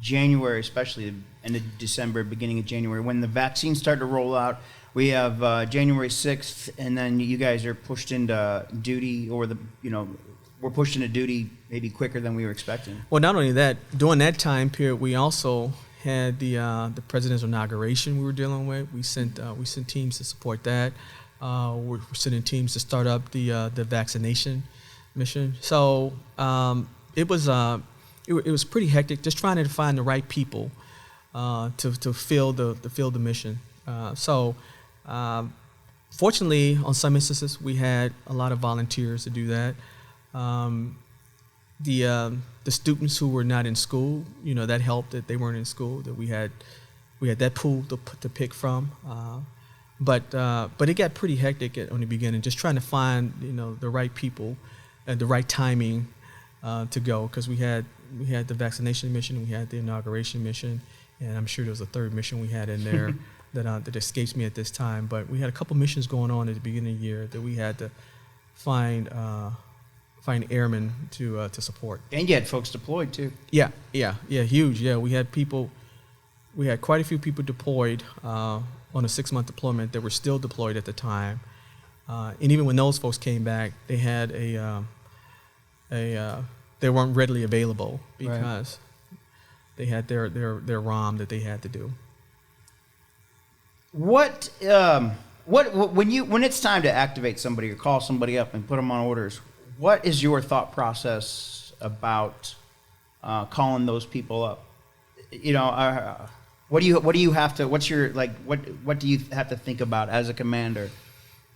January, especially end of December, beginning of January, when the vaccines started to roll out? We have January 6th, and then you guys are pushed into duty, or we're pushed into duty maybe quicker than we were expecting. Well, not only that, during that time period, we also had the president's inauguration we were dealing with. We sent teams to support that. We're sending teams to start up the vaccination mission. So it was pretty hectic, just trying to find the right people to fill the mission. Fortunately, on some instances, we had a lot of volunteers to do that. The students who were not in school, that helped that they weren't in school, that we had that pool to pick from. But it got pretty hectic on the beginning, just trying to find the right people at the right timing to go, because we had the vaccination mission, we had the inauguration mission, and I'm sure there was a third mission we had in there that escapes me at this time. But we had a couple missions going on at the beginning of the year that we had to find airmen to support. And you had folks deployed too. Yeah, huge. Yeah, we had quite a few people deployed on a 6-month deployment that were still deployed at the time. And even when those folks came back, they had they weren't readily available because they had their ROM that they had to do. What when it's time to activate somebody or call somebody up and put them on orders, what is your thought process about calling those people up? You know, what do you have to? What's your like? What do you have to think about as a commander?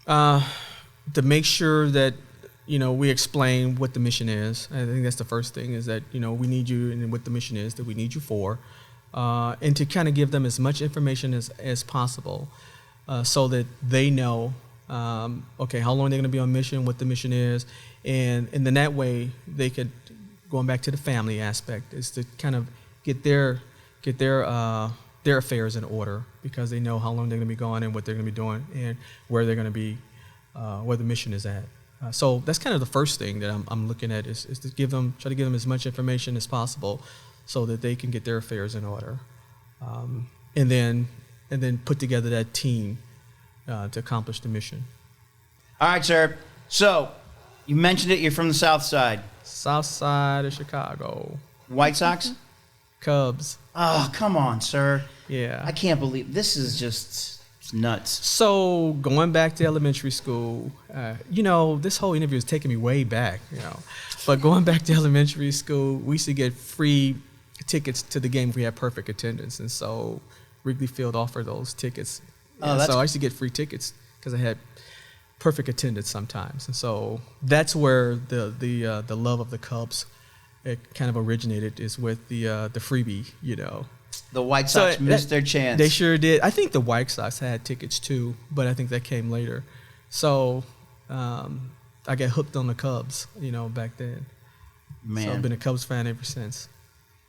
To make sure that we explain what the mission is. I think that's the first thing, is that we need you, and what the mission is that we need you for, and to kind of give them as much information as possible, so that they know, okay, how long they're going to be on mission, what the mission is, and then that way they could, going back to the family aspect, is to kind of get their affairs in order, because they know how long they're going to be gone and what they're going to be doing and where they're going to be, where the mission is at. So that's kind of the first thing that I'm looking at, is to try to give them as much information as possible, so that they can get their affairs in order, and then put together that team to accomplish the mission. All right, sir. So you mentioned it. You're from the South Side. South Side of Chicago. White Sox? Cubs. Oh, come on, sir. Yeah. I can't believe this is just nuts. So going back to elementary school, this whole interview is taking me way back, But going back to elementary school, we used to get free tickets to the game if we had perfect attendance, and so Wrigley Field offered those tickets. So I used to get free tickets because I had perfect attendance sometimes, and so that's where the love of the Cubs, it kind of originated, is with the freebie, The White Sox missed their chance. They sure did. I think the White Sox had tickets too, but I think that came later. So I got hooked on the Cubs, back then. Man. So I've been a Cubs fan ever since.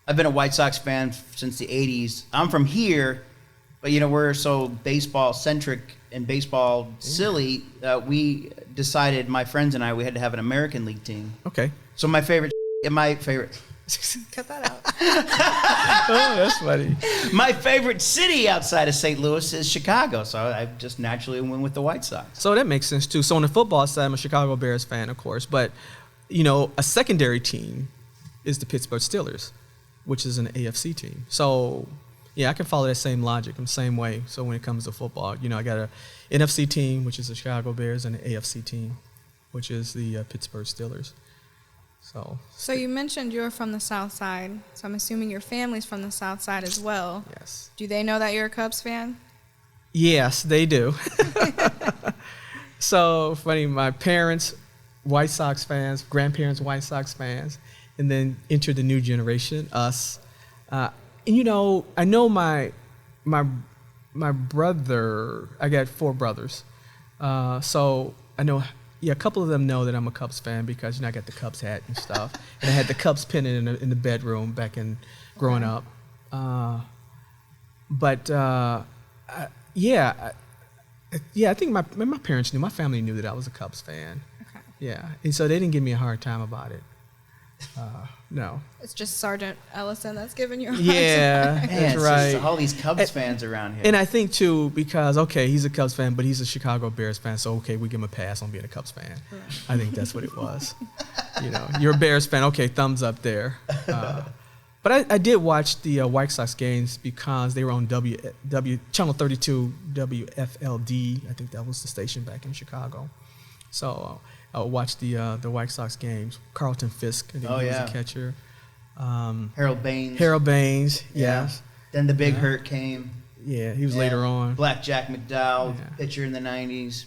I've been a White Sox fan since the 80s. I'm from here, but, we're so baseball-centric and baseball silly. We decided, my friends and I, we had to have an American League team. Okay. So my favorite... Cut that out. Oh, that's funny. My favorite city outside of St. Louis is Chicago, so I just naturally went with the White Sox. So that makes sense too. So on the football side, I'm a Chicago Bears fan, of course, but a secondary team is the Pittsburgh Steelers, which is an AFC team. So yeah, I can follow that same logic in the same way. So when it comes to football, I got a NFC team, which is the Chicago Bears, and an AFC team, which is the Pittsburgh Steelers. So you mentioned you're from the South Side, so I'm assuming your family's from the South Side as well. Yes. Do they know that you're a Cubs fan? Yes, they do. So funny, my parents, White Sox fans, grandparents, White Sox fans, and then entered the new generation, us. And I know my brother. I got 4 brothers, so I know. Yeah, a couple of them know that I'm a Cubs fan because I got the Cubs hat and stuff, and I had the Cubs pennant in the bedroom back in growing up. I think my parents knew, my family knew that I was a Cubs fan. Okay. Yeah, and so they didn't give me a hard time about it. No. It's just Sergeant Ellison that's giving you a hard Yeah, time. Man, that's it's right. just all these Cubs fans around here. And I think too, because he's a Cubs fan, but he's a Chicago Bears fan, so we give him a pass on being a Cubs fan. Right. I think that's what it was. You're a Bears fan, okay, thumbs up there. But I did watch the White Sox games because they were on Channel 32 WFLD. I think that was the station back in Chicago. So I would watch the White Sox games. Carlton Fisk, I think he was a catcher. Harold Baines. Yeah. Then the big hurt came. Yeah, he was later on. Black Jack McDowell, pitcher in the 90s.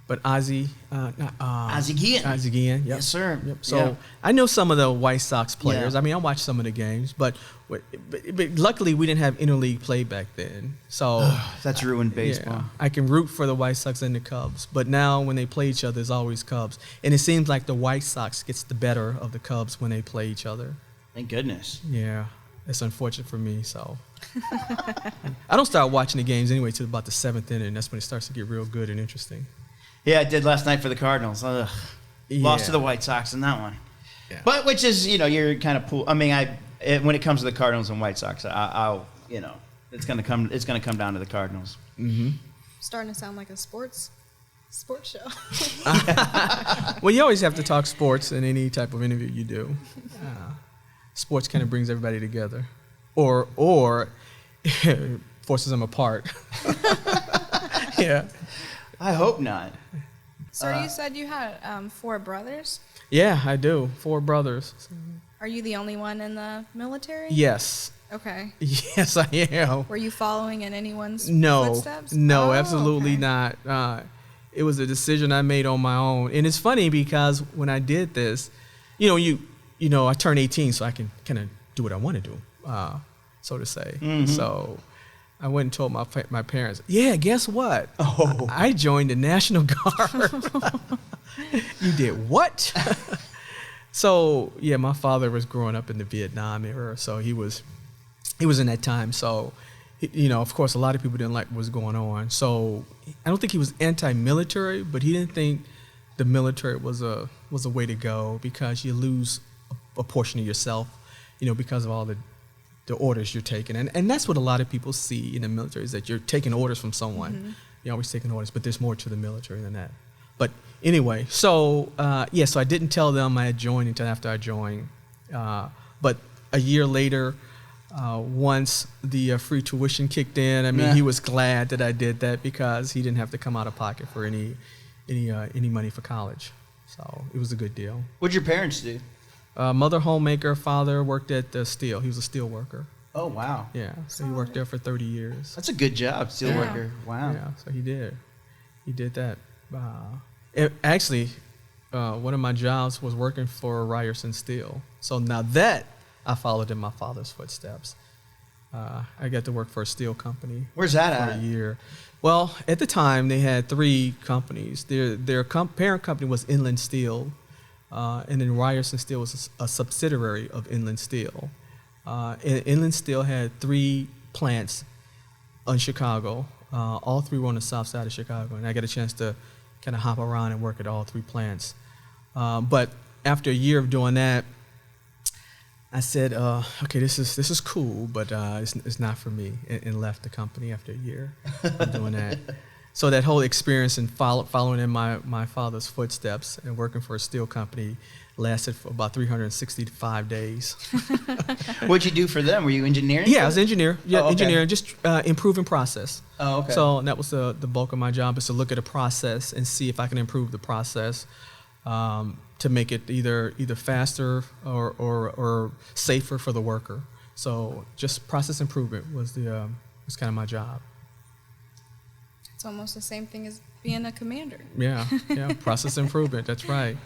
But Ozzie Guillen. Yep. Yes, sir. Yep. So I know some of the White Sox players. Yeah. I watched some of the games, but luckily we didn't have interleague play back then. So that's ruined baseball. Yeah, I can root for the White Sox and the Cubs, but now when they play each other, it's always Cubs. And it seems like the White Sox gets the better of the Cubs when they play each other. Thank goodness. Yeah, it's unfortunate for me. So I don't start watching the games anyway till about the 7th inning. That's when it starts to get real good and interesting. Yeah, I did last night for the Cardinals. Lost to the White Sox in that one. Yeah. But which is, you're kind of pool. I mean, when it comes to the Cardinals and White Sox, I'll it's gonna come down to the Cardinals. Mm-hmm. Starting to sound like a sports show. Well, you always have to talk sports in any type of interview you do. Sports kind of brings everybody together, or forces them apart. Yeah. I hope not. Sir, you said you had 4 brothers? Yeah, I do. 4 brothers. Are you the only one in the military? Yes. Okay. Yes, I am. Were you following in anyone's No, footsteps? no, Oh, absolutely okay. not. It was a decision I made on my own, and it's funny because when I did this, I turned 18, so I can kind of do what I want to do, so to say. So I went and told my parents, yeah, guess what? Oh. I joined the National Guard. You did what? So yeah, my father was growing up in the Vietnam era, so he was in that time. So, of course, a lot of people didn't like what was going on. So I don't think he was anti-military, but he didn't think the military was a way to go because you lose a portion of yourself, because of all the orders you're taking. And that's what a lot of people see in the military is that you're taking orders from someone. You're always taking orders, but there's more to the military than that. But anyway, so so I didn't tell them I had joined until after I joined. But a year later, once the free tuition kicked in, I mean, he was glad that I did that because he didn't have to come out of pocket for any money for college. So it was a good deal. What'd your parents do? Mother homemaker, father worked at the steel. He was a steel worker. Oh, wow. Yeah, so he worked there for 30 years. That's a good job, steel worker. Wow. Yeah, so he did that. Actually, one of my jobs was working for Ryerson Steel. So now that I followed in my father's footsteps. I got to work for a steel company. Where's that for at? a year. Well, at the time they had 3 companies. Their parent company was Inland Steel, and then Ryerson Steel was a subsidiary of Inland Steel. And Inland Steel had 3 plants in Chicago. All 3 were on the south side of Chicago, and I got a chance to kind of hop around and work at all 3 plants. But after a year of doing that, I said, okay, this is cool, but it's not for me, and left the company after a year of doing that. So that whole experience and following in my father's footsteps and working for a steel company lasted for about 365 days. What'd you do for them? Were you engineering? Yeah, I was an engineer. Yeah, Oh, okay. engineering, just improving process. Oh, okay. So that was the bulk of my job, is to look at a process and see if I can improve the process to make it either faster or safer for the worker. So just process improvement was kind of my job. It's almost the same thing as being a commander. Yeah, process improvement. That's right.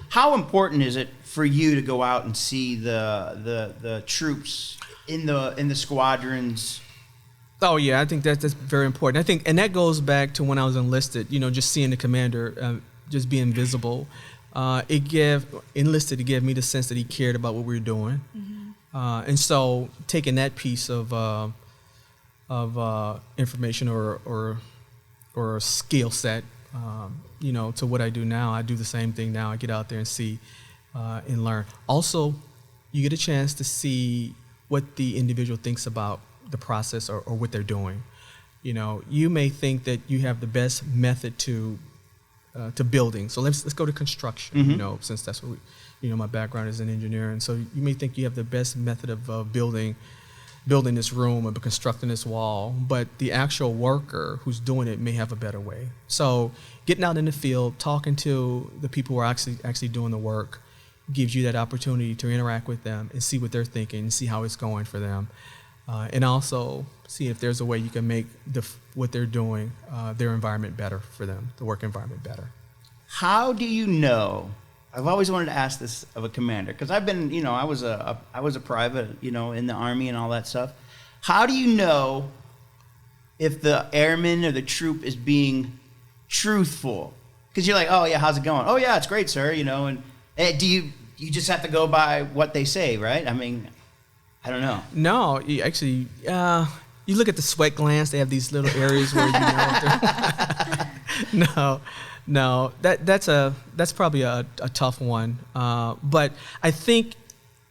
How important is it for you to go out and see the troops in the squadrons? Oh yeah, I think that's very important. I think, and that goes back to when I was enlisted. Just seeing the commander, just being visible. It gave me the sense that he cared about what we were doing, and so taking that piece of information or skill set, to what I do now. I do the same thing now. I get out there and see and learn. Also, you get a chance to see what the individual thinks about the process or what they're doing. You may think that you have the best method to building. So let's go to construction. Since that's what my background is in engineering. So you may think you have the best method of building this room or constructing this wall, but the actual worker who's doing it may have a better way. So getting out in the field, talking to the people who are actually doing the work, gives you that opportunity to interact with them and see what they're thinking and see how it's going for them, and also see if there's a way you can make what they're doing, their environment better for them, the work environment better. How do you know? I've always wanted to ask this of a commander, because I've been, I was a private, in the Army and all that stuff. How do you know if the airman or the troop is being truthful? Because you're like, oh yeah, how's it going? Oh yeah, it's great, sir. And do you just have to go by what they say, right? I mean, I don't know. No, you actually, you look at the sweat glands. They have these little areas where if they're No, that's probably a tough one. But I think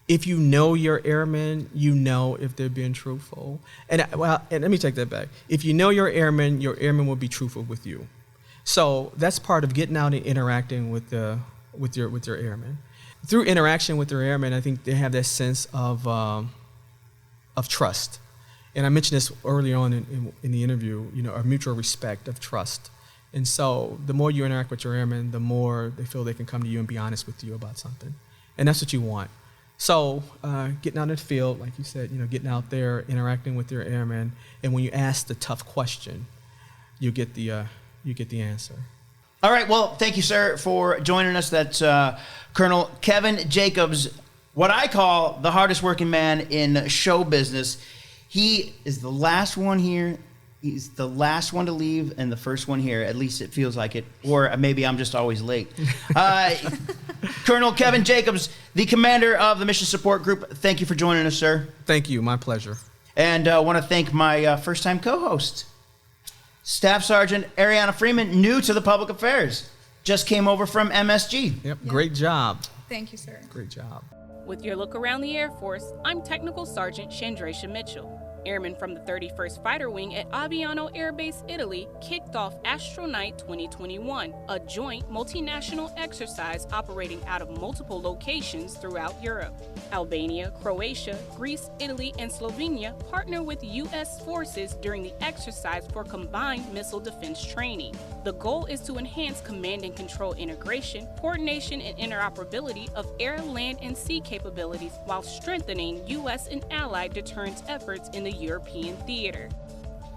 if you know your airmen, you know if they're being truthful. And let me take that back. If you know your airmen will be truthful with you. So that's part of getting out and interacting with your airmen. Through interaction with your airmen, I think they have that sense of trust. And I mentioned this early on in the interview. A mutual respect of trust. And so the more you interact with your airmen, the more they feel they can come to you and be honest with you about something. And that's what you want. So getting out in the field, like you said, getting out there, interacting with your airmen, and when you ask the tough question, you get the answer. All right. Well, thank you, sir, for joining us. That's Colonel Kevin Jacobs, what I call the hardest working man in show business. He is the last one here. He's the last one to leave and the first one here. At least it feels like it. Or maybe I'm just always late. Colonel Kevin Jacobs, the commander of the Mission Support Group. Thank you for joining us, sir. Thank you. My pleasure. And I want to thank my first-time co-host, Staff Sergeant Ariana Freeman, new to the public affairs. Just came over from MSG. Yep. Great job. Thank you, sir. Great job. With your look around the Air Force, I'm Technical Sergeant Chandracia Mitchell. Airmen from the 31st Fighter Wing at Aviano Air Base, Italy, kicked off Astronaut 2021, a joint multinational exercise operating out of multiple locations throughout Europe. Albania, Croatia, Greece, Italy, and Slovenia partner with U.S. forces during the exercise for combined missile defense training. The goal is to enhance command and control integration, coordination, and interoperability of air, land, and sea capabilities while strengthening U.S. and allied deterrence efforts in the European theater.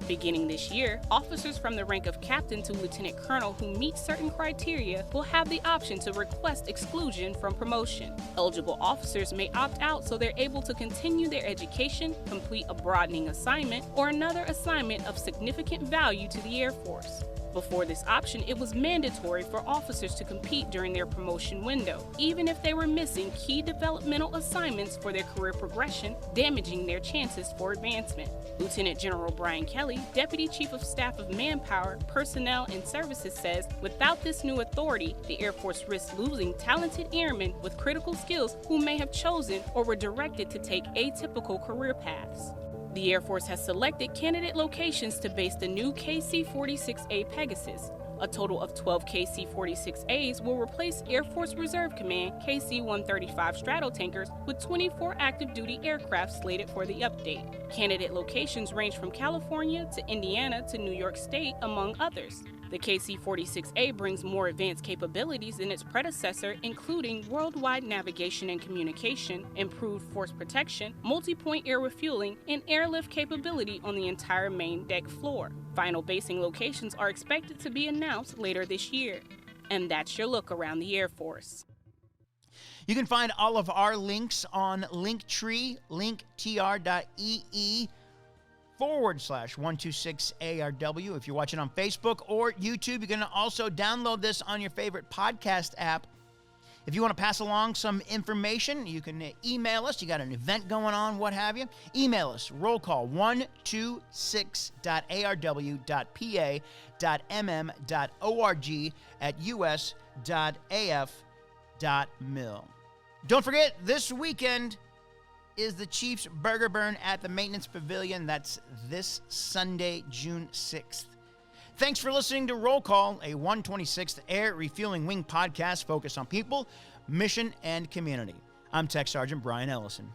Beginning this year, officers from the rank of captain to lieutenant colonel who meet certain criteria will have the option to request exclusion from promotion. Eligible officers may opt out so they're able to continue their education, complete a broadening assignment, or another assignment of significant value to the Air Force. Before this option, it was mandatory for officers to compete during their promotion window, even if they were missing key developmental assignments for their career progression, damaging their chances for advancement. Lieutenant General Brian Kelly, Deputy Chief of Staff of Manpower, Personnel, and Services says, without this new authority, the Air Force risks losing talented airmen with critical skills who may have chosen or were directed to take atypical career paths. The Air Force has selected candidate locations to base the new KC-46A Pegasus. A total of 12 KC-46As will replace Air Force Reserve Command KC-135 Stratotankers with 24 active duty aircraft slated for the update. Candidate locations range from California to Indiana to New York State, among others. The KC-46A brings more advanced capabilities than its predecessor, including worldwide navigation and communication, improved force protection, multi-point air refueling, and airlift capability on the entire main deck floor. Final basing locations are expected to be announced later this year. And that's your look around the Air Force. You can find all of our links on Linktree, linktr.ee/126ARW. If you're watching on Facebook or YouTube, you can also download this on your favorite podcast app. If you want to pass along some information, you can email us. You got an event going on, what have you. Email us, rollcall126.arw.pa.mm.org@us.af.mil. Don't forget, this weekend is the Chiefs Burger Burn at the Maintenance Pavilion. That's this Sunday, June 6th. Thanks for listening to Roll Call, a 126th Air Refueling Wing podcast focused on people, mission, and community. I'm Tech Sergeant Brian Ellison.